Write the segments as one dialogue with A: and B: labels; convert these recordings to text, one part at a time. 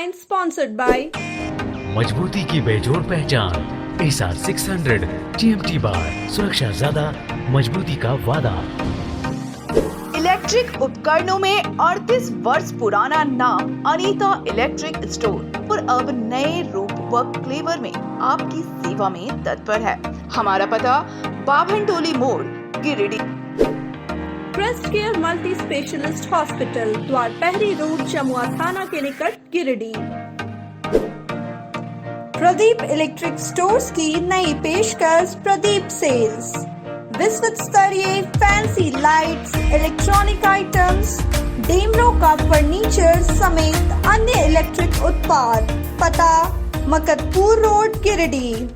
A: headline sponsored by
B: मजबूती की बेजोड़ पहचान एसआर 600 TMT बार, सुरक्षा ज्यादा, मजबूती का वादा।
C: इलेक्ट्रिक उपकरणों में 38 वर्ष पुराना नाम अनीता इलेक्ट्रिक स्टोर और अब नए रूप व फ्लेवर में आपकी सेवा में तत्पर है। हमारा पता बाभनटोली मोड़, Giridih.
A: Crest care multi specialist hospital, Dwarpahari road, Chamua थाना के निकट, गिरिडीह। प्रदीप इलेक्ट्रिक स्टोर्स की नई पेशकश प्रदीप सेल्स। विश्व स्तरीय fancy lights, electronic items, Damro का फर्नीचर समेत अन्य इलेक्ट्रिक उत्पाद। पता मकतपुर रोड, गिरिडीह।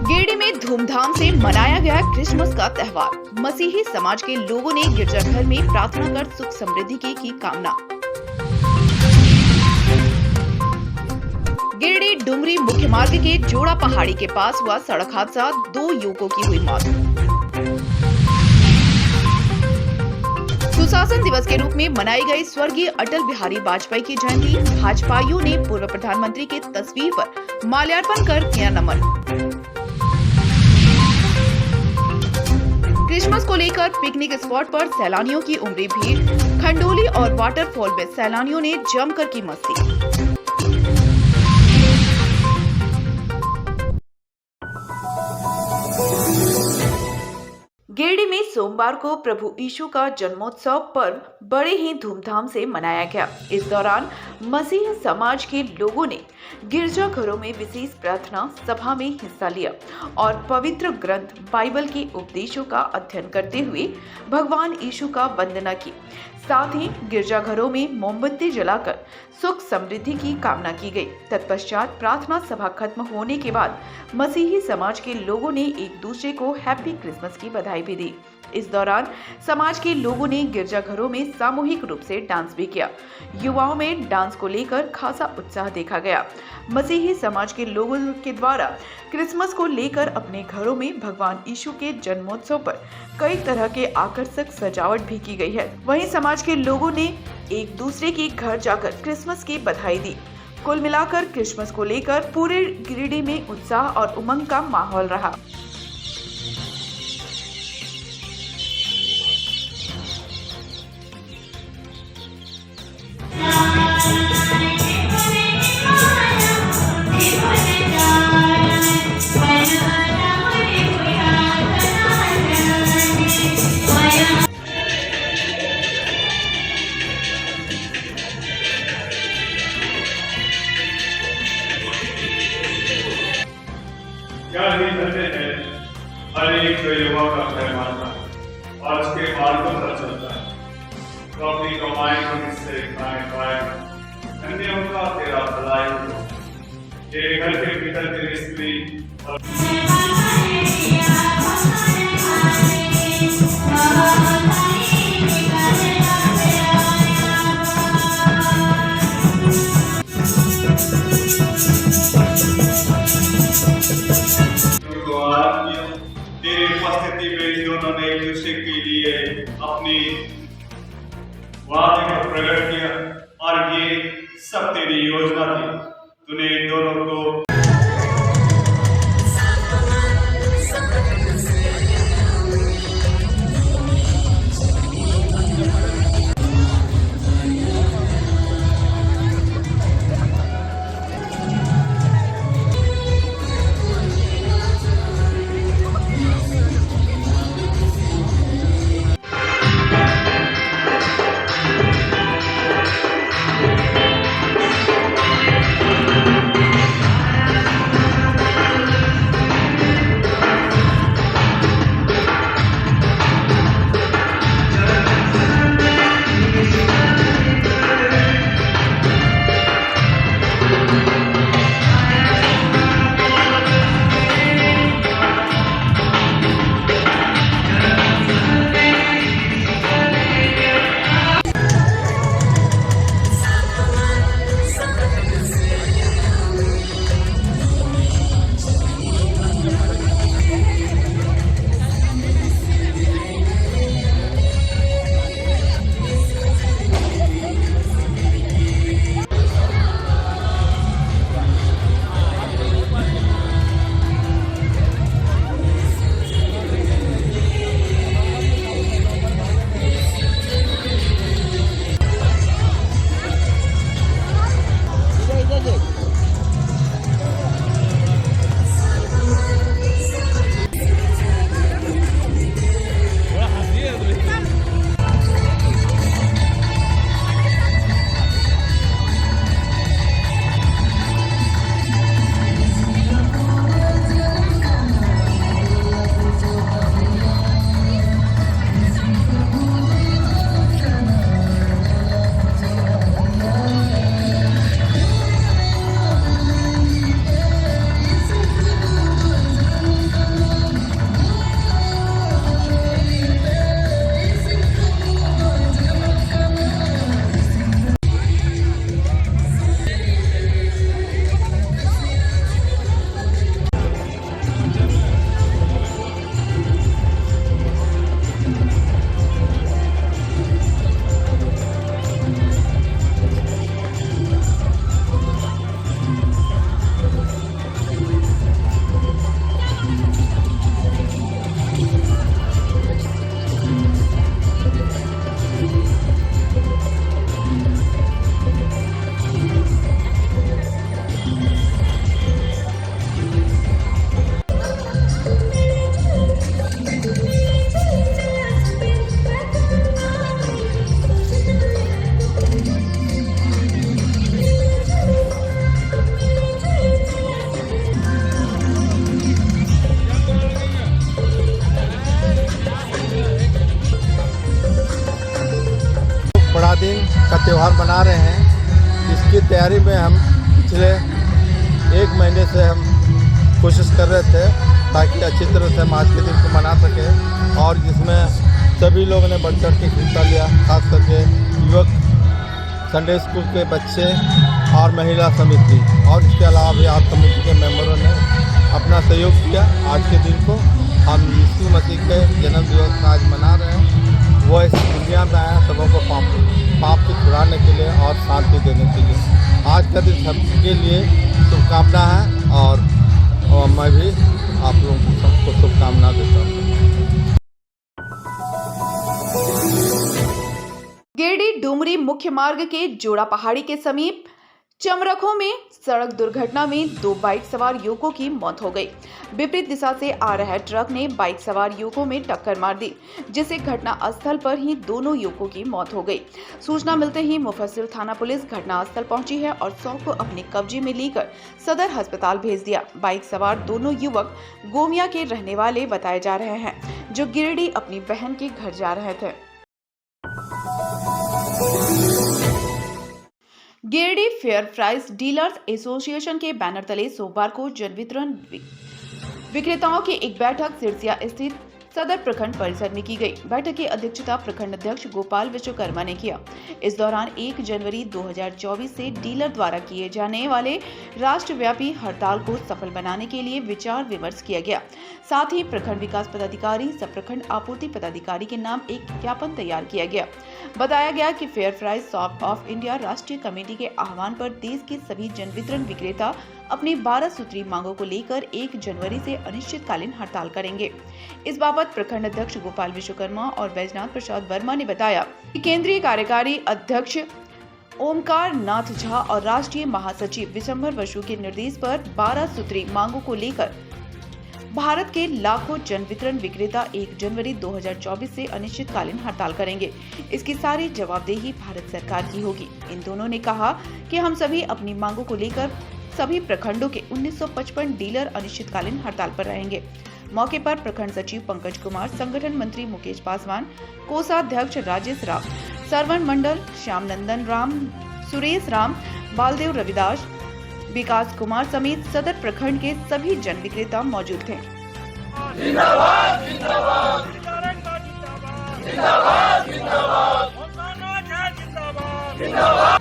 C: गिरिडीह में धूमधाम से मनाया गया क्रिसमस का त्योहार। मसीही समाज के लोगों ने गिरजाघर में प्रार्थना कर सुख समृद्धि की कामना। गिरिडीह डुमरी मुख्य मार्ग के जोड़ा पहाड़ी के पास हुआ सड़क हादसा, 2 युवकों की हुई मौत। सुशासन दिवस के रूप में मनाई गई स्वर्गीय अटल बिहारी वाजपेयी की जयंती। भाजपाइयों ने पूर्व प्रधानमंत्री की तस्वीर पर माल्यार्पण कर किया नमन। क्रिसमस को लेकर पिकनिक स्पॉट पर सैलानियों की उमड़ी भीड़। खंडोली और वाटरफॉल में सैलानियों ने जमकर की मस्ती। गिरिडीह में सोमवार को प्रभु यीशु का जन्मोत्सव पर्व बड़े ही धूमधाम से मनाया गया। इस दौरान मसीह समाज के लोगों ने गिरजाघरों में विशेष प्रार्थना सभा में हिस्सा लिया और पवित्र ग्रंथ बाइबल के उपदेशों का अध्ययन करते हुए भगवान यीशु का वंदना की। साथ ही गिरजाघरों में मोमबत्ती जलाकर सुख समृद्धि की कामना की गई। तत्पश्चात प्रार्थना सभा खत्म होने के बाद मसीही समाज के लोगों ने एक दूसरे को हैप्पी क्रिसमस की बधाई भी दी। इस दौरान समाज के लोगों ने गिरजाघरों में सामूहिक रूप से डांस भी किया। युवाओं में डांस को लेकर खासा उत्साह देखा गया। मसीही समाज के लोगों के द्वारा क्रिसमस को लेकर अपने घरों में भगवान यीशु के जन्मोत्सव पर कई तरह के आकर्षक सजावट भी की गई है। वहीं समाज के लोगों ने एक दूसरे के घर जाकर क्रिसमस की बधाई दी। कुल मिलाकर क्रिसमस को लेकर पूरे गिरिडीह में उत्साह और उमंग का माहौल रहा।
D: क्या ही करते हैं, हर एक युवा का पैमान था और उसके मार्गों पर चलता है। तो अपनी कमाई को किससे खाए पाएगा, अन्यों का तेरा भलाई हो। ये घर के भीतर तेरी स्त्री और तेरी उपस्थिति में दोनों ने एक दूसरे के लिए अपनी वादे को प्रकट किया और ये सब तेरी योजना थी। तूने इन दोनों को
E: बड़ा दिन का त्यौहार मना रहे हैं। इसकी तैयारी में हम पिछले 1 महीने से हम कोशिश कर रहे थे ताकि अच्छी तरह से हम आज के दिन को मना सकें, और जिसमें सभी लोगों ने बढ़ चढ़ के हिस्सा लिया, खास करके युवक, संडे स्कूल के बच्चे और महिला समिति, और इसके अलावा भी आज कमेटी के मेंबरों ने अपना सहयोग किया। आज के दिन को हम यीशु मसीह के जन्म दिवस आज मना रहे हैं। वो इस दुनिया में आया सबों को पाप से छुड़ाने के लिए और शांति देने के लिए। आज का दिन सबके लिए शुभकामना है, और मैं भी आप लोगों को सबको शुभकामना देता हूँ।
C: गिरिडीह डुमरी मुख्य मार्ग के जोड़ा पहाड़ी के समीप चमरखों में सड़क दुर्घटना में 2 बाइक सवार युवकों की मौत हो गई। विपरीत दिशा से आ रहा ट्रक ने बाइक सवार युवकों में टक्कर मार दी, जिससे घटना स्थल पर ही दोनों युवकों की मौत हो गई। सूचना मिलते ही मुफस्सिल थाना पुलिस घटना स्थल पहुंची है और 100 को अपने कब्जे में लेकर सदर अस्पताल भेज दिया। बाइक सवार दोनों युवक गोमिया के रहने वाले बताए जा रहे हैं, जो गिरिडीह अपनी बहन के घर जा रहे थे। Giridih fair price dealers association के बैनर तले सोमवार को जन वितरण विक्रेताओं की एक बैठक सिरसिया स्थित सदर प्रखंड परिसर में की गई। बैठक की अध्यक्षता प्रखंड अध्यक्ष गोपाल विश्वकर्मा ने किया। इस दौरान 1 जनवरी 2024 से डीलर द्वारा किए जाने वाले राष्ट्रव्यापी हड़ताल को सफल बनाने के लिए विचार विमर्श किया गया। साथ ही प्रखंड विकास पदाधिकारी, सब प्रखंड आपूर्ति पदाधिकारी के नाम एक ज्ञापन तैयार किया गया। बताया गया कि fair price shop of India राष्ट्रीय कमेटी के आह्वान पर देश के सभी जन वितरण विक्रेता अपनी 12 सूत्री मांगों को लेकर 1 जनवरी से अनिश्चितकालीन हड़ताल करेंगे। इस बाबत प्रखंड अध्यक्ष गोपाल विश्वकर्मा और बैजनाथ प्रसाद वर्मा ने बताया कि केंद्रीय कार्यकारी अध्यक्ष ओमकार नाथ झा और राष्ट्रीय महासचिव विशंबर बसु के निर्देश पर 12 सूत्री मांगों को लेकर भारत के लाखों जन वितरण विक्रेता 1 जनवरी 2024 से अनिश्चितकालीन हड़ताल करेंगे। इसकी सारी जवाबदेही भारत सरकार की होगी। इन दोनों ने कहा कि हम सभी अपनी मांगों को लेकर सभी प्रखंडों के 1955 डीलर अनिश्चितकालीन हड़ताल पर रहेंगे। मौके पर प्रखंड सचिव पंकज कुमार, संगठन मंत्री मुकेश पासवान, कोषाध्यक्ष राजेश राव, सरवण मंडल, श्याम नंदन राम, सुरेश राम, बालदेव रविदास, विकास कुमार समेत सदर प्रखंड के सभी जन विक्रेता मौजूद थे। जिंदाबाद, जिंदाबाद, जिंदाबाद, जिंदाबाद, जिंदाबाद, जिंदाबाद।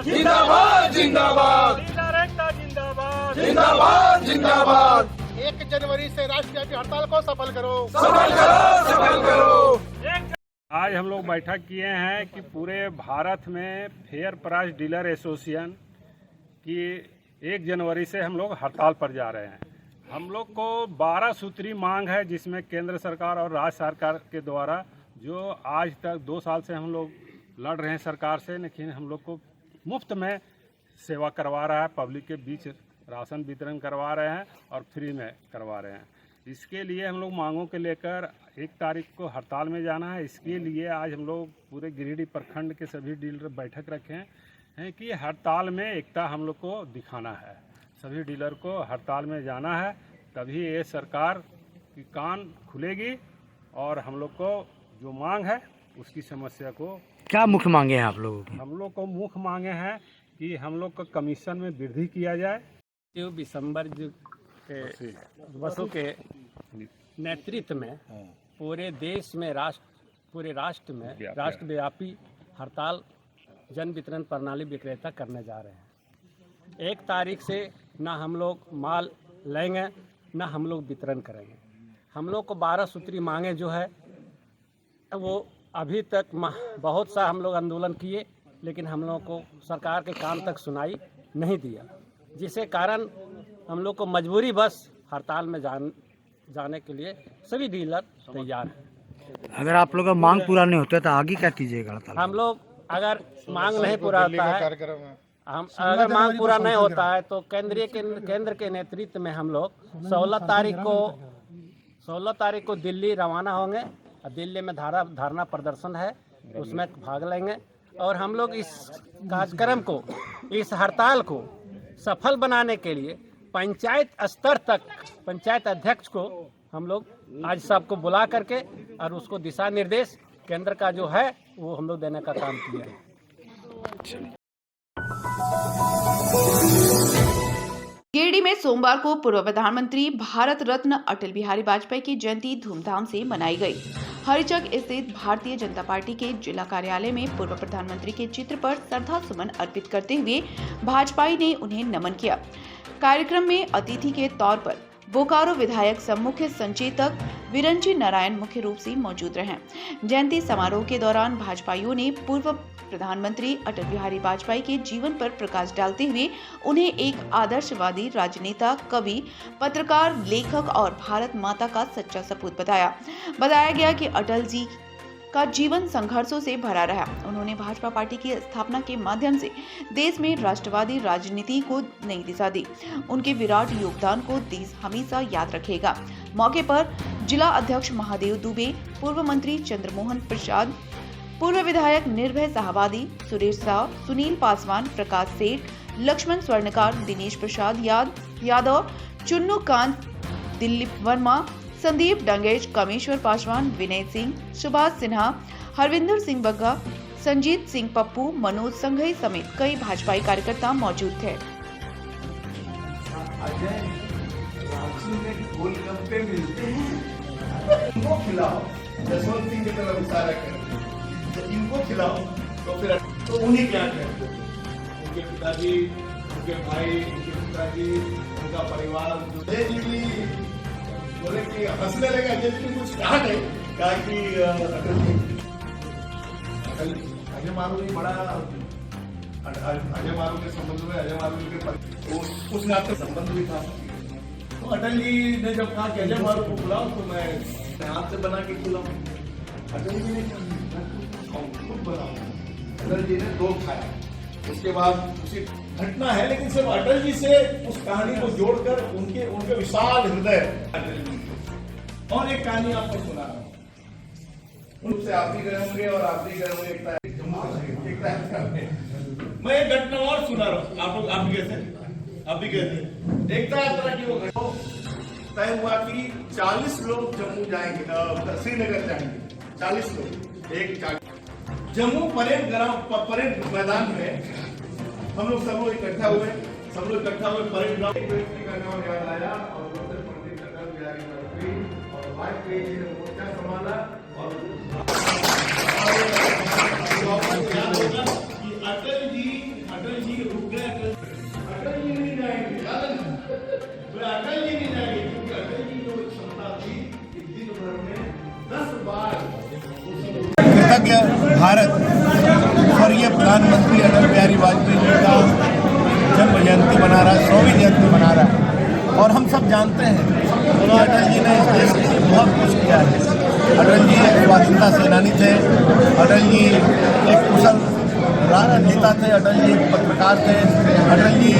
F: जिंदाबाद, जिंदाबाद, जिंदाबाद, जिंदाबाद, जिंदाबाद। 1 जनवरी से राष्ट्रव्यापी हड़ताल को सफल करो, सफल करो, सफल करो।
G: आज हम लोग बैठक किए हैं कि पूरे भारत में फेयर प्राइस डीलर एसोसिएशन की 1 जनवरी से हम लोग हड़ताल पर जा रहे हैं। हम लोग को 12 सूत्री मांग है, जिसमें केंद्र सरकार और राज्य सरकार के द्वारा जो आज तक 2 साल से हम लोग लड़ रहे हैं सरकार से, लेकिन हम लोग को मुफ्त में सेवा करवा रहा है, पब्लिक के बीच राशन वितरण करवा रहे हैं और फ्री में करवा रहे हैं। इसके लिए हम लोग मांगों के लेकर 1 तारीख को हड़ताल में जाना है। इसके लिए आज हम लोग पूरे गिरिडीह प्रखंड के सभी डीलर बैठक रखे हैं कि हड़ताल में एकता हम लोग को दिखाना है। सभी डीलर को हड़ताल में जाना है, तभी ये सरकार की कान खुलेगी और हम लोग को जो मांग है उसकी समस्या को।
H: क्या मुख्य मांगे हैं आप लोगों की?
G: हम लोग को मुख्य मांगे हैं कि हम लोग का कमीशन में वृद्धि किया जाए।
I: जो विशंबर के बसु के नेतृत्व में पूरे देश में पूरे राष्ट्र में राष्ट्रव्यापी हड़ताल जन वितरण प्रणाली विक्रेता करने जा रहे हैं। 1 तारीख से ना हम लोग माल लेंगे, ना हम लोग वितरण करेंगे। हम लोग को 12 सूत्री मांगे जो है वो अभी तक बहुत सा हम लोग आंदोलन किए, लेकिन हम लोग को सरकार के कान तक सुनाई नहीं दिया, जिसके कारण हम लोग को मजबूरी बस हड़ताल में जाने के लिए सभी डीलर तैयार हैं।
H: अगर आप लोग का मांग पूरा नहीं होता तो आगे क्या कीजिएगा?
I: हम लोग अगर मांग नहीं पूरा होता है, हम अगर मांग पूरा नहीं होता है तो केंद्र के नेतृत्व में हम लोग 16 तारीख को दिल्ली रवाना होंगे और दिल्ली में धारणा प्रदर्शन है, उसमें भाग लेंगे और हम लोग इस कार्यक्रम को, इस हड़ताल को सफल बनाने के लिए पंचायत स्तर तक पंचायत अध्यक्ष को हम लोग आज सबको बुला करके और उसको दिशा निर्देश केंद्र का जो है वो हम लोग देने का काम किया है।
C: गिरिडीह में सोमवार को पूर्व प्रधानमंत्री भारत रत्न अटल बिहारी वाजपेयी की जयंती धूमधाम से मनाई गई। हरिचक स्थित भारतीय जनता पार्टी के जिला कार्यालय में पूर्व प्रधानमंत्री के चित्र पर श्रद्धा सुमन अर्पित करते हुए भाजपाई ने उन्हें नमन किया। कार्यक्रम में अतिथि के तौर पर बोकारो विधायक सह मुख्य संचेतक विरंची नारायण मुख्य रूप से मौजूद रहे। जयंती समारोह के दौरान भाजपाइयों ने पूर्व प्रधानमंत्री अटल बिहारी वाजपेयी के जीवन पर प्रकाश डालते हुए उन्हें एक आदर्शवादी राजनेता, कवि, पत्रकार, लेखक और भारत माता का सच्चा सपूत बताया। बताया गया कि अटल जी का जीवन संघर्षों से भरा रहा। उन्होंने भाजपा पार्टी की स्थापना के माध्यम से देश में राष्ट्रवादी राजनीति को नई दिशा दी। उनके विराट योगदान को देश हमेशा याद रखेगा। मौके पर जिला अध्यक्ष महादेव दुबे, पूर्व मंत्री चंद्रमोहन प्रसाद, पूर्व विधायक निर्भय साहवादी, सुरेश शाह, सुनील पासवान, प्रकाश सेठ, लक्ष्मण स्वर्णकार, दिनेश प्रसाद यादव, चुन्नू कांत, दिलीप वर्मा, संदीप डंगेज, कामेश्वर पासवान, विनय सिंह, सुभाष सिन्हा, हरविंदर सिंह बग्गा, संजीत सिंह पप्पू, मनोज संघई समेत कई भाजपाई कार्यकर्ता मौजूद थे।
F: गोलगप्पे मिलते हैं, इनको खिलाओ, जसवंत सिंह की तरफ इशारा कर, इनको खिलाओ तो फिर तो उन्हीं क्या कहते हैं, उनके पिताजी, उनके भाई, उनके पिताजी, उनका परिवार बोले कि हंसने लगा। अजय जी कुछ कहा नहीं, कहा कि अजय मारू नहीं बड़ा, अजय मारू के संबंध में अजय मारू के उस नाते संबंध भी था। तो अटल जी ने जब कहा कि अजय मारू को बुलाओ तो मैं हाथ से बना के खिलाऊं, अटल जी ने खुद बनाओ। अटल जी ने 2 खाया। उसके बाद उसी घटना है, लेकिन सिर्फ अटल जी से उस कहानी को जोड़कर उनके विशाल हृदय अटल जी। और एक कहानी आपको सुना रहा हूं, उनसे आप भी गए होंगे और आप भी गए होंगे मैं एक घटना और सुना रहा हूँ, आप भी गए थे। एकता यात्रा की वो घटना तय हुआ कि 40 लोग जम्मू जाएंगे, श्रीनगर जाएंगे, 40 लोग। एक जम्मू परेड मैदान में हम लोग सब लोग इकट्ठा हुए परेड ग्राउंड का नाम याद आया और पंडित अटल बिहारी वाजपेयी और वाजपेयी जी ने मोर्चा संभाला और याद होगा कि अटल जी रुक गए। अटल जी नहीं जाएंगे, अटल जी नहीं जाएंगे क्योंकि अटल जी को क्षमता थी कि दिन भर में 10 बार कृतज्ञ भारत और ये प्रधानमंत्री अटल बिहारी वाजपेयी जी का जन्म जयंती मना रहा है, 100वीं जयंती मना रहा है। और हम सब जानते हैं कि अटल जी ने इस देश के लिए बहुत कुछ किया है। अटल जी एक स्वाधीनता सेनानी थे, अटल जी एक कुशल नेता थे, अटल जी एक पत्रकार थे, अटल जी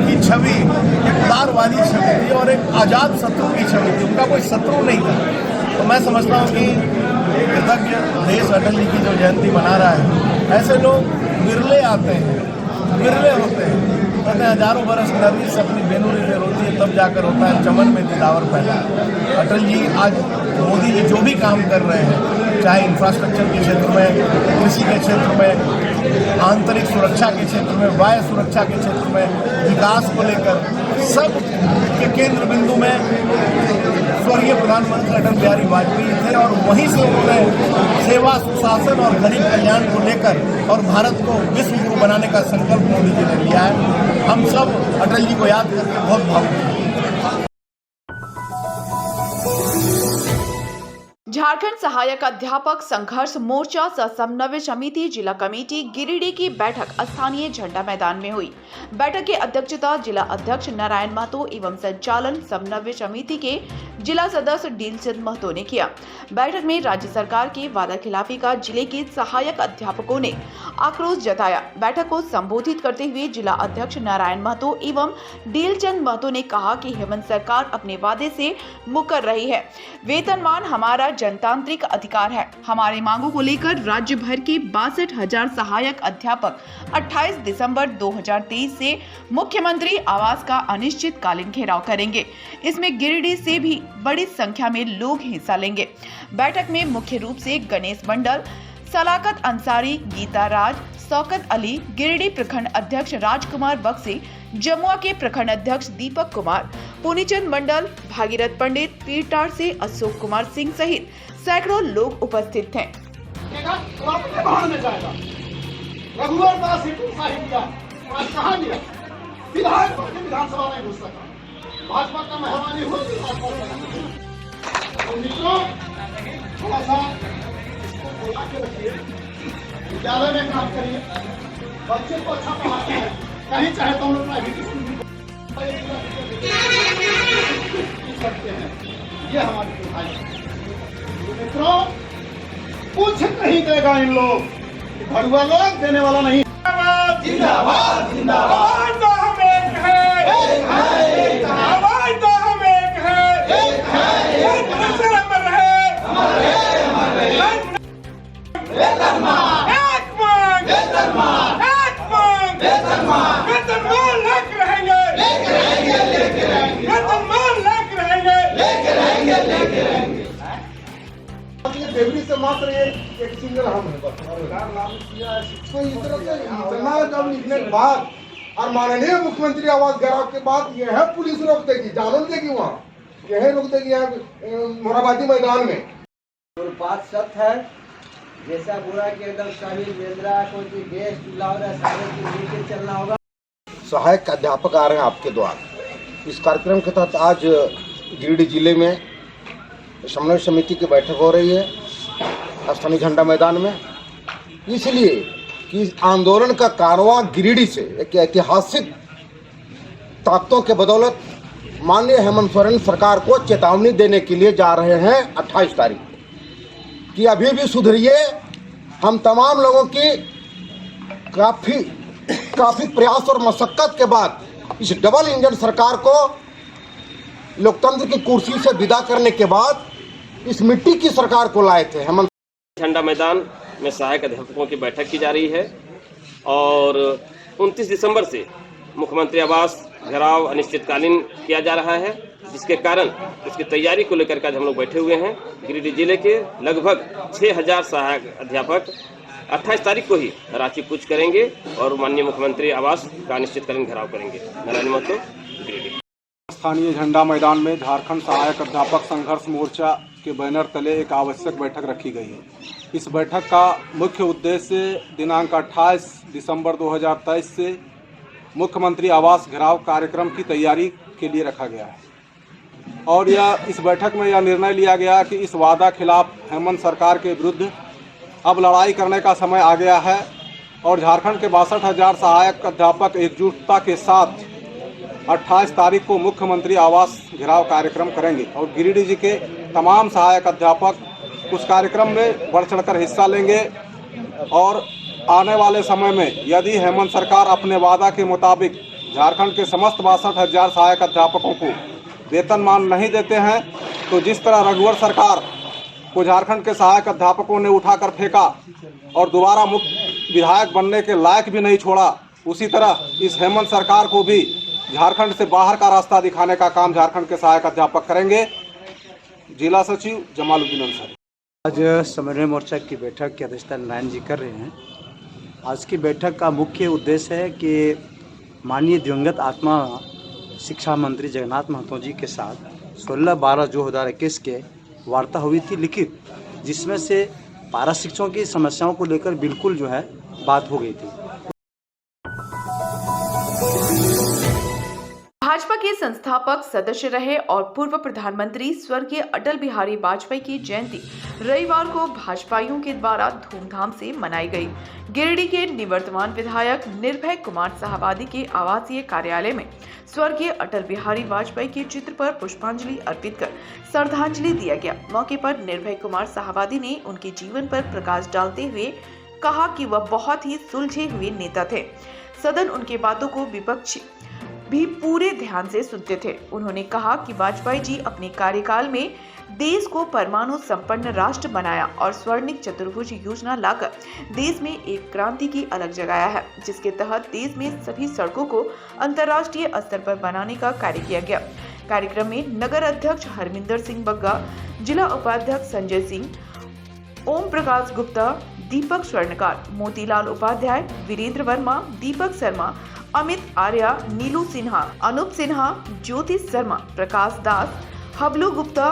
F: की छवि एक उदारवादी छवि थी और एक आज़ाद शत्रु की छवि थी, उनका कोई शत्रु नहीं था। तो मैं समझता हूँ कि कृतज्ञ देश अटल जी की जो जयंती मना रहा है, ऐसे लोग विरले आते हैं, विरले होते हैं। कहते हैं हजारों बरस नरगिस अपनी बेनुरी पे रोती है तब जाकर होता है चमन में दिलावर पैदा। अटल जी आज मोदी जी जो भी काम कर रहे हैं, चाहे इंफ्रास्ट्रक्चर के क्षेत्र में, कृषि के क्षेत्र में, आंतरिक सुरक्षा के क्षेत्र में, वायु सुरक्षा के क्षेत्र में, विकास को लेकर सब के केंद्र बिंदु में स्वर्गीय प्रधानमंत्री अटल बिहारी वाजपेयी थे। और वहीं से उन्होंने सेवा, सुशासन और गरीब कल्याण को लेकर और भारत को विश्व गुरु बनाने का संकल्प मोदी जी ने लिया है। हम सब अटल जी को याद करके बहुत भावुक हैं।
C: झारखंड सहायक अध्यापक संघर्ष मोर्चा सह समन्वय समिति जिला कमेटी गिरिडीह की बैठक स्थानीय झंडा मैदान में हुई। बैठक की अध्यक्षता जिला अध्यक्ष नारायण महतो एवं संचालन समन्वय समिति के जिला सदस्य डीलचंद महतो ने किया। बैठक में राज्य सरकार की वादा खिलाफी का जिले के सहायक अध्यापकों ने आक्रोश जताया। बैठक को संबोधित करते हुए जिला अध्यक्ष नारायण महतो एवं डीलचंद महतो ने कहा कि हेमंत सरकार अपने वादे से मुकर रही है। वेतनमान हमारा जनतांत्रिक अधिकार है। हमारे मांगों को लेकर राज्य भर के 62,000 सहायक अध्यापक 28 दिसंबर 2023 से मुख्यमंत्री आवास का अनिश्चितकालीन घेराव करेंगे। इसमें गिरिडीह से भी बड़ी संख्या में लोग हिस्सा लेंगे। बैठक में मुख्य रूप से गणेश मंडल, सलाकत अंसारी, गीता राज, शौकत अली, गिरिडीह प्रखंड अध्यक्ष राजकुमार बक्सी, जमुआ के प्रखंड अध्यक्ष दीपक कुमार, पुनीचंद मंडल, भागीरथ पंडित, पीरटार से अशोक कुमार सिंह सहित सैकड़ों लोग उपस्थित थे।
F: रघुवर दास हेतु साहिब आज कहाँ गया? विधानसभा में घुस सका। भाजपा का मेहरबानी होगी। मित्रों, थोड़ा सा इसको बोला के रखिए, विद्यालय में काम करिए, बच्चे को अच्छा पढ़ाते हैं, कहीं चाहे तो हम लोग प्राइवेट स्कूल सकते हैं। ये हमारी दुहाई है। मित्रों, कुछ नहीं देगा इन लोग, भड़ुआ लोग देने वाला नहीं। जिंदाबाद जिंदाबाद, तो हम एक है, आवाज तो हम एक है, अमर रहे वेतनमान, एक मांग वेतनमान, एक मांग वेतनमान, वेतनमान लाख रहेंगे, लेके रहेंगे, वेतनमान लाख रहेंगे, लेके रहेंगे। देवरी से मात्र एक सिंगल हम है बस। तो इतना जब लिखने के बाद और माननीय मुख्यमंत्री आवास घेराव के बाद ये है पुलिस रोक देगी, जानन देगी, वहाँ यह रोक देगी मोराबादी मैदान में।
J: बात सत्य है, जैसा बुरा के एकदम सभी वेंद्रा को गैस चूल्हा और सारे की लेके चलना होगा।
E: सहायक अध्यापक आ रहे हैं आपके द्वारा। इस कार्यक्रम के तहत आज गिरिडीह जिले में समन्वय समिति की बैठक हो रही है स्थानीय झंडा मैदान में, इसलिए कि इस आंदोलन का कारवां गिरिडीह से एक ऐतिहासिक ताकतों के बदौलत माननीय हेमंत सोरेन सरकार को चेतावनी देने के लिए जा रहे हैं 28 तारीख को कि अभी भी सुधरिए। हम तमाम लोगों की काफ़ी प्रयास और मशक्कत के बाद इस डबल इंजन सरकार को लोकतंत्र की कुर्सी से विदा करने के बाद इस मिट्टी की सरकार को लाए थे। हेमंत
K: झंडा मैदान में सहायक अध्यापकों की बैठक की जा रही है और 29 दिसंबर से मुख्यमंत्री आवास घेराव अनिश्चितकालीन किया जा रहा है, जिसके कारण उसकी तैयारी को लेकर आज हम लोग बैठे हुए हैं। गिरिडीह जिले के लगभग 6,000 सहायक अध्यापक 28 तारीख को ही रांची कूच करेंगे और माननीय मुख्यमंत्री आवास का अनिश्चितकालीन घेराव करेंगे। नारायण महतो, गिरिडीह।
L: स्थानीय झंडा मैदान में झारखंड सहायक अध्यापक संघर्ष मोर्चा के बैनर तले एक आवश्यक बैठक रखी गई है। इस बैठक का मुख्य उद्देश्य दिनांक 28 दिसंबर 2023 से मुख्यमंत्री आवास घेराव कार्यक्रम की तैयारी के लिए रखा गया है और इस बैठक में यह निर्णय लिया गया कि इस वादा खिलाफ हेमंत सरकार के विरुद्ध अब लड़ाई करने का समय आ गया है और झारखंड के 62,000 सहायक अध्यापक एकजुटता के साथ 28 तारीख को मुख्यमंत्री आवास घेराव कार्यक्रम करेंगे और गिरिडीह जी के तमाम सहायक अध्यापक उस कार्यक्रम में बढ़ चढ़कर हिस्सा लेंगे और आने वाले समय में यदि हेमंत सरकार अपने वादा के मुताबिक झारखंड के समस्त 62,000 सहायक अध्यापकों को वेतनमान नहीं देते हैं तो जिस तरह रघुवर सरकार को झारखंड के सहायक अध्यापकों ने उठाकर फेंका और दोबारा मुख्य विधायक बनने के लायक भी नहीं छोड़ा, उसी तरह इस हेमंत सरकार को भी झारखंड से बाहर का रास्ता दिखाने का काम झारखंड के सहायक अध्यापक करेंगे। जिला सचिव जमालुद्दीन अंसारी।
H: आज समन्वय मोर्चा की बैठक की अध्यक्षता नारायण जी कर रहे हैं। आज की बैठक का मुख्य उद्देश्य है कि माननीय दिवंगत आत्मा शिक्षा मंत्री जगन्नाथ महतो जी के साथ 16/12/2021 के वार्ता हुई थी लिखित, जिसमें से पारा शिक्षकों की समस्याओं को लेकर बिल्कुल जो है बात हो गई थी।
C: भाजपा के संस्थापक सदस्य रहे और पूर्व प्रधानमंत्री स्वर्गीय अटल बिहारी वाजपेयी की जयंती रविवार को भाजपाइयों के द्वारा धूमधाम से मनाई गई। गिरिडीह के निवर्तमान विधायक निर्भय कुमार साहबादी के आवासीय कार्यालय में स्वर्गीय अटल बिहारी वाजपेयी के चित्र पर पुष्पांजलि अर्पित कर श्रद्धांजलि दिया गया। मौके पर निर्भय कुमार साहबादी ने उनके जीवन पर प्रकाश डालते हुए कहा कि वह बहुत ही सुलझे हुए नेता थे। सदन उनके बातों को विपक्ष भी पूरे ध्यान से सुनते थे। उन्होंने कहा कि वाजपेयी जी अपने कार्यकाल में देश को परमाणु संपन्न राष्ट्र बनाया और स्वर्णिम चतुर्भुज योजना लाकर देश में एक क्रांति की अलग जगाया है, जिसके तहत देश में सभी सड़कों को अंतर्राष्ट्रीय स्तर पर बनाने का कार्य किया गया। कार्यक्रम में नगर अध्यक्ष हरमिंदर सिंह बग्गा, जिला उपाध्यक्ष संजय सिंह, ओम प्रकाश गुप्ता, दीपक स्वर्णकार, मोतीलाल उपाध्याय, वीरेंद्र वर्मा, दीपक शर्मा, अमित आर्या, नीलू सिन्हा, अनूप सिन्हा, ज्योति शर्मा, प्रकाश दास, हबलू गुप्ता,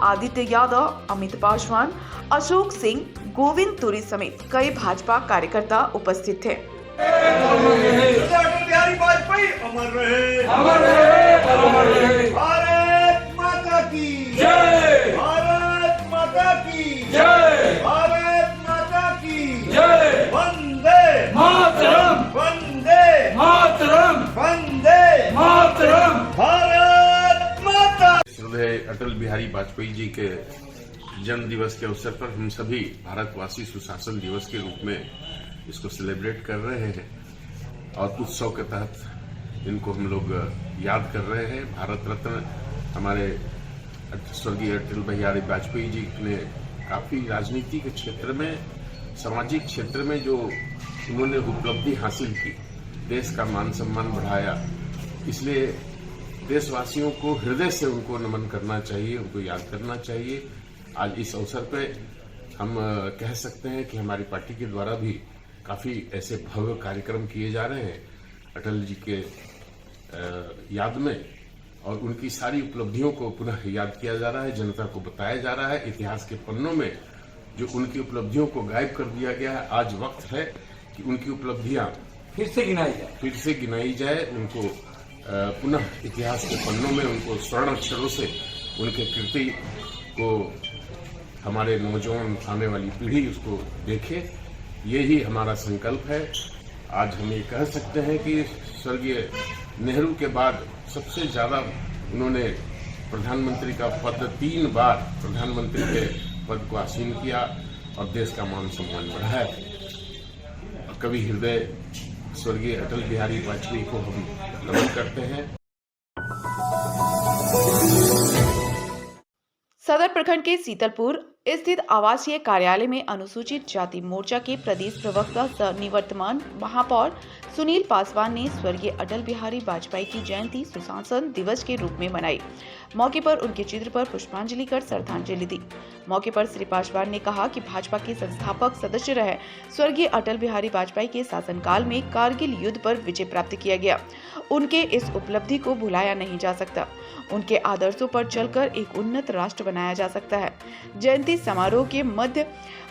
C: आदित्य यादव, अमित पासवान, अशोक सिंह, गोविंद तुरी समेत कई भाजपा कार्यकर्ता उपस्थित थे।
F: भारत माता की जय, भारत माता की जय, भारत माता की जय, वंदे मातरम, वंदे मातरम, वंदे मातरम, भारत माता।
M: श्रद्धेय अटल बिहारी वाजपेयी जी के जन्म दिवस के अवसर पर हम सभी भारतवासी सुशासन दिवस के रूप में इसको सेलिब्रेट कर रहे हैं और उत्सव के तहत इनको हम लोग याद कर रहे हैं। भारत रत्न हमारे स्वर्गीय अटल बिहारी वाजपेयी जी ने काफ़ी राजनीति के क्षेत्र में, सामाजिक क्षेत्र में जो उन्होंने उपलब्धि हासिल की, देश का मान सम्मान बढ़ाया, इसलिए देशवासियों को हृदय से उनको नमन करना चाहिए, उनको याद करना चाहिए। आज इस अवसर पे हम कह सकते हैं कि हमारी पार्टी के द्वारा भी काफ़ी ऐसे भव्य कार्यक्रम किए जा रहे हैं अटल जी के याद में, और उनकी सारी उपलब्धियों को पुनः याद किया जा रहा है, जनता को बताया जा रहा है। इतिहास के पन्नों में जो उनकी उपलब्धियों को गायब कर दिया गया है, आज वक्त है कि उनकी उपलब्धियां फिर से गिनाई जाए, उनको पुनः इतिहास के पन्नों में उनको स्वर्ण अक्षरों से उनके कृति को हमारे नौजवान आने वाली पीढ़ी उसको देखे, यही हमारा संकल्प है। आज हम ये कह सकते हैं कि स्वर्गीय नेहरू के बाद सबसे ज़्यादा उन्होंने प्रधानमंत्री का पद 3 बार प्रधानमंत्री के पद को आसीन किया और देश का मान सम्मान बढ़ाया। कवि हृदय स्वर्गीय अटल बिहारी वाजपेयी को हम नमन करते हैं।
C: सदर प्रखंड के सीतलपुर स्थित आवासीय कार्यालय में अनुसूचित जाति मोर्चा के प्रदेश प्रवक्ता सह निवर्तमान महापौर सुनील पासवान ने स्वर्गीय अटल बिहारी वाजपेयी की जयंती सुशासन दिवस के रूप में मनाई। मौके पर उनके चित्र पर पुष्पांजलि कर श्रद्धांजलि दी। मौके पर श्री पासवान ने कहा कि भाजपा के संस्थापक सदस्य रहे स्वर्गीय अटल बिहारी वाजपेयी के शासनकाल में कारगिल युद्ध पर विजय प्राप्त किया गया। उनके इस उपलब्धि को भुलाया नहीं जा सकता। उनके आदर्शों पर चलकर एक उन्नत राष्ट्र बनाया जा सकता है। जयंती समारोह के मध्य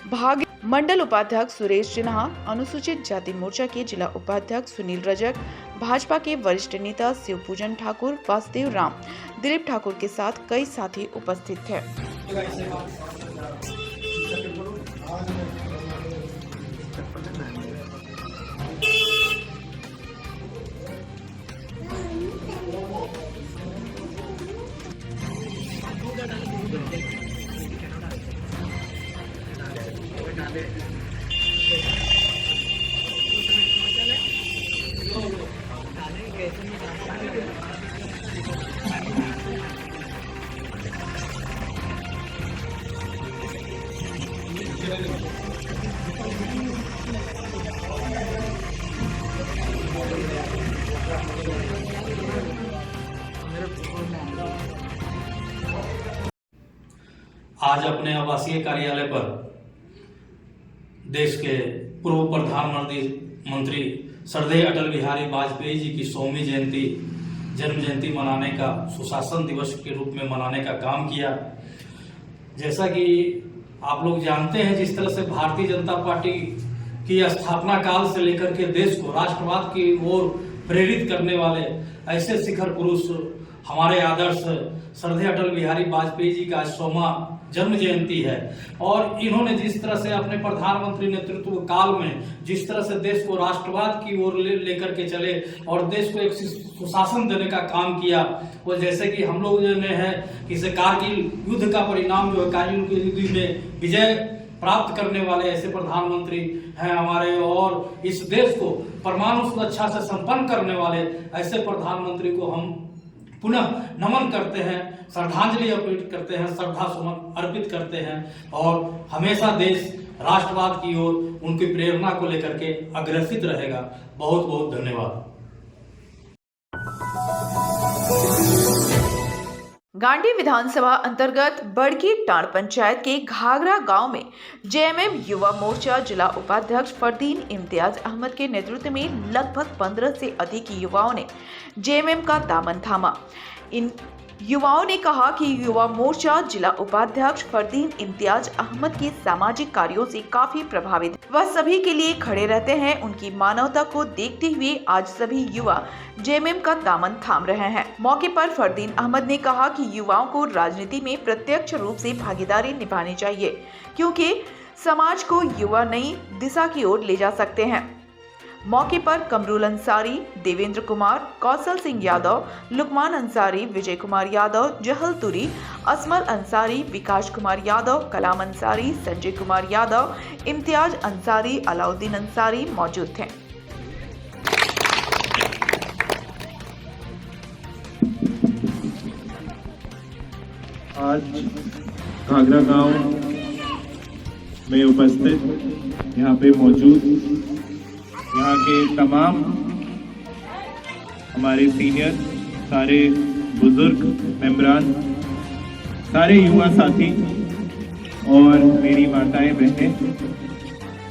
C: भाग मंडल उपाध्यक्ष सुरेश सिन्हा, अनुसूचित जाति मोर्चा के जिला उपाध्यक्ष सुनील रजक, भाजपा के वरिष्ठ नेता शिवपूजन ठाकुर, वासुदेव राम, दिलीप ठाकुर के साथ कई साथी उपस्थित थे।
N: आज अपने आवासीय कार्यालय पर देश के पूर्व प्रधानमंत्री श्रद्धेय अटल बिहारी वाजपेयी जी की 100वीं जन्म जयंती मनाने का, सुशासन दिवस के रूप में मनाने का काम किया। जैसा कि आप लोग जानते हैं, जिस तरह से भारतीय जनता पार्टी की स्थापना काल से लेकर के देश को राष्ट्रवाद की ओर प्रेरित करने वाले ऐसे शिखर पुरुष हमारे आदर्श श्रद्धेय अटल बिहारी वाजपेयी जी का 100वां जन्म जयंती है। और इन्होंने जिस तरह से अपने प्रधानमंत्री नेतृत्व काल में जिस तरह से देश को राष्ट्रवाद की ओर लेकर के चले और देश को एक सुशासन देने का काम किया, वो जैसे कि हम लोग जो है कि कारगिल युद्ध का परिणाम जो है कारगिल युद्ध में विजय प्राप्त करने वाले ऐसे प्रधानमंत्री हैं हमारे, और इस देश को परमाणु सुरक्षा से संपन्न करने वाले ऐसे प्रधानमंत्री को हम पुनः नमन करते हैं, श्रद्धांजलि अर्पित करते हैं, श्रद्धा सुमन अर्पित करते हैं और हमेशा देश राष्ट्रवाद की ओर उनकी प्रेरणा को लेकर के अग्रसित रहेगा। बहुत बहुत धन्यवाद।
C: गांडी विधानसभा अंतर्गत बड़की टांड पंचायत के घाघरा गांव में जेएमएम युवा मोर्चा जिला उपाध्यक्ष फरदीन इम्तियाज अहमद के नेतृत्व में लगभग 15 से अधिक युवाओं ने जेएमएम का दामन थामा। इन युवाओं ने कहा कि युवा मोर्चा जिला उपाध्यक्ष फरदीन इम्तियाज अहमद के सामाजिक कार्यों से काफी प्रभावित है। वह सभी के लिए खड़े रहते हैं। उनकी मानवता को देखते हुए आज सभी युवा जेएमएम का दामन थाम रहे हैं। मौके पर फरदीन अहमद ने कहा कि युवाओं को राजनीति में प्रत्यक्ष रूप से भागीदारी निभानी चाहिए, क्योंकि समाज को युवा नई दिशा की ओर ले जा सकते हैं। मौके पर कमरुल अंसारी, देवेंद्र कुमार, कौशल सिंह यादव, लुकमान अंसारी, विजय कुमार यादव, जहल तुरी, असमल अंसारी, विकास कुमार यादव, कलाम अंसारी, संजय कुमार यादव, इम्तियाज अंसारी, अलाउद्दीन अंसारी मौजूद थे।
O: आज घाघरा गांव में उपस्थित यहाँ पे मौजूद यहाँ के तमाम हमारे सीनियर, सारे बुजुर्ग मेंबरान, सारे युवा साथी और मेरी माताएं बहनें,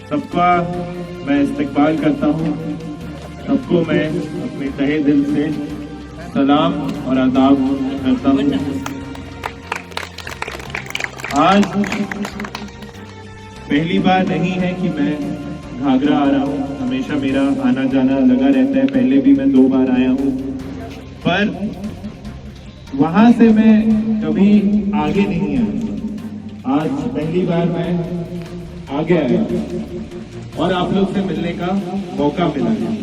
O: सबका मैं इस्तकबाल करता हूँ। सबको मैं अपने तहे दिल से सलाम और आदाब करता हूँ। आज पहली बार नहीं है कि मैं घाघरा आ रहा हूँ, हमेशा मेरा आना जाना लगा रहता है। पहले भी मैं 2 बार आया हूँ, पर वहां से मैं कभी आगे नहीं आया। आज पहली बार मैं आगे आया और आप लोग से मिलने का मौका मिला है।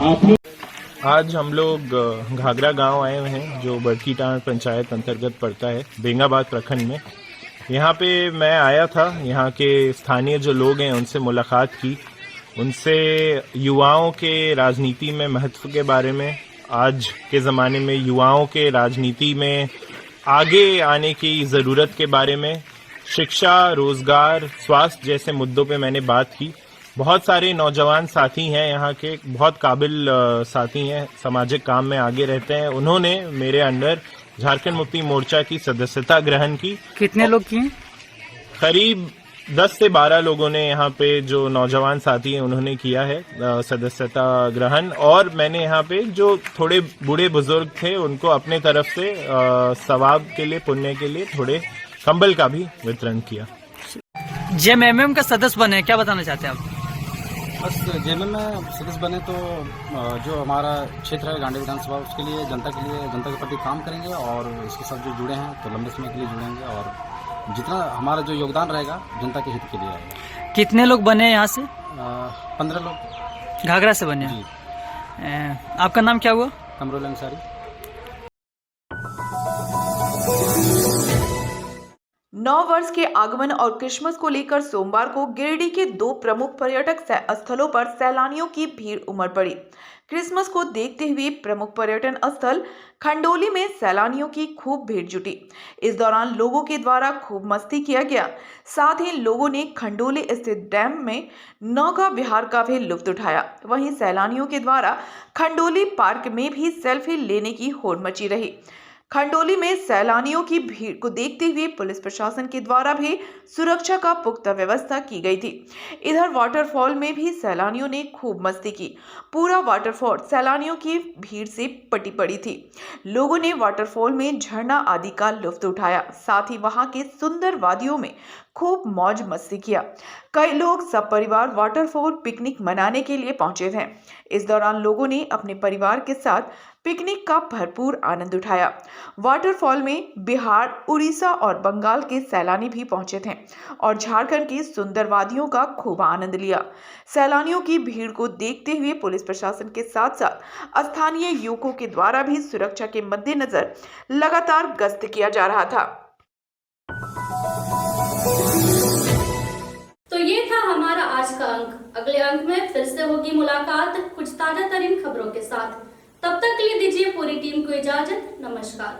O: आप लोग आज हम लोग घाघरा गांव आए हुए हैं, जो बड़की टांड पंचायत अंतर्गत पड़ता है, बेंगाबाद प्रखंड में। यहाँ पे मैं आया था, यहाँ के स्थानीय जो लोग हैं उनसे मुलाकात की, उनसे युवाओं के राजनीति में महत्व के बारे में, आज के ज़माने में युवाओं के राजनीति में आगे आने की ज़रूरत के बारे में, शिक्षा, रोज़गार, स्वास्थ्य जैसे मुद्दों पे मैंने बात की। बहुत सारे नौजवान साथी हैं यहाँ के, बहुत काबिल साथी हैं, सामाजिक काम में आगे रहते हैं। उन्होंने मेरे अंडर झारखंड मुक्ति मोर्चा की सदस्यता ग्रहण की।
P: कितने लोग किए?
O: करीब 10 से 12 लोगों ने यहाँ पे, जो नौजवान साथी हैं उन्होंने किया है सदस्यता ग्रहण। और मैंने यहाँ पे जो थोड़े बूढ़े बुजुर्ग थे उनको अपने तरफ से सवाब के लिए, पुण्य के लिए थोड़े कंबल का भी वितरण किया।
P: जेएमएम का सदस्य बने, क्या बताना चाहते हैं आप?
Q: बस जेएमएम में सदस्य बने तो जो हमारा क्षेत्र है गांडी विधानसभा, उसके लिए, जनता के प्रति काम करेंगे और इसके साथ जो जुड़े हैं तो लंबे समय के लिए जुड़ेंगे और जितना हमारा जो योगदान रहेगा जनता के हित के लिए आएगा।
P: कितने लोग बने यहाँ से?
Q: 15 लोग
P: घाघरा से बने। आपका नाम क्या हुआ?
Q: कमरुल अंसारी।
C: 9 वर्ष के आगमन और क्रिसमस को लेकर सोमवार को गिरिडीह के 2 प्रमुख पर्यटक स्थलों पर सैलानियों की भीड़ उमड़ पड़ी। क्रिसमस को देखते हुए प्रमुख पर्यटन स्थल खंडोली में सैलानियों की खूब भीड़ जुटी। इस दौरान लोगों के द्वारा खूब मस्ती किया गया। साथ ही लोगों ने खंडोली स्थित डैम में नौका विहार का भी लुत्फ उठाया। वहीं सैलानियों के द्वारा खंडोली पार्क में भी सेल्फी लेने की होड़ मची रही। खंडोली में सैलानियों की भीड़ को देखते हुए पुलिस प्रशासन के द्वारा भी सुरक्षा का पुख्ता व्यवस्था की गई थी। इधर वाटरफॉल में भी सैलानियों ने खूब मस्ती की। पूरा वाटरफॉल सैलानियों की भीड़ से पटी पड़ी थी। लोगों ने वाटरफॉल में झरना आदि का लुत्फ उठाया, साथ ही वहां के सुंदर वादियों में खूब मौज मस्ती किया। कई लोग सब परिवार वाटरफॉल पिकनिक मनाने के लिए पहुंचे थे। इस दौरान लोगों ने अपने परिवार के साथ पिकनिक का भरपूर आनंद उठाया। वाटरफॉल में बिहार, उड़ीसा और बंगाल के सैलानी भी पहुंचे थे और झारखंड की सुंदर वादियों का खूब आनंद लिया। सैलानियों की भीड़ को देखते हुए पुलिस प्रशासन के साथ साथ स्थानीय युवकों के द्वारा भी सुरक्षा के मद्देनजर लगातार गश्त किया जा रहा था।
R: तो ये था हमारा आज का अंक। अगले अंक में फिर से होगी मुलाकात कुछ ताजा तरीन खबरों के साथ। तब तक के लिए दीजिए पूरी टीम को इजाजत। नमस्कार।